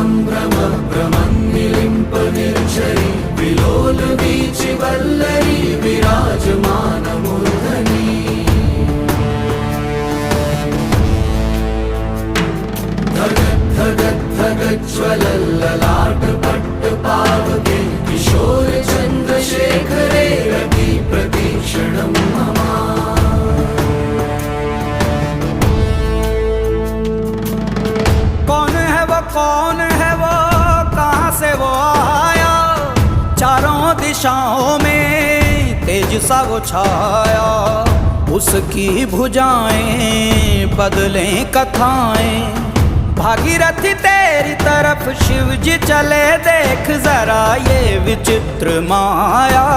संभ्रम भ्रमन्निलिम्प निर्झरी विलोल वीचि वल्लरी विराजमान मूर्धनि धगज्ज्वलल्ललाट पट्टपावके किशोर चन्द्रशेखरे रति प्रतीक्षणं मम। कौन है वो कहाँ से वो आया, चारों दिशाओं में तेज सा वो छाया। उसकी भुजाएं बदलें कथाएं, भागीरथी तेरी तरफ शिव जी चले, देख जरा ये विचित्र माया।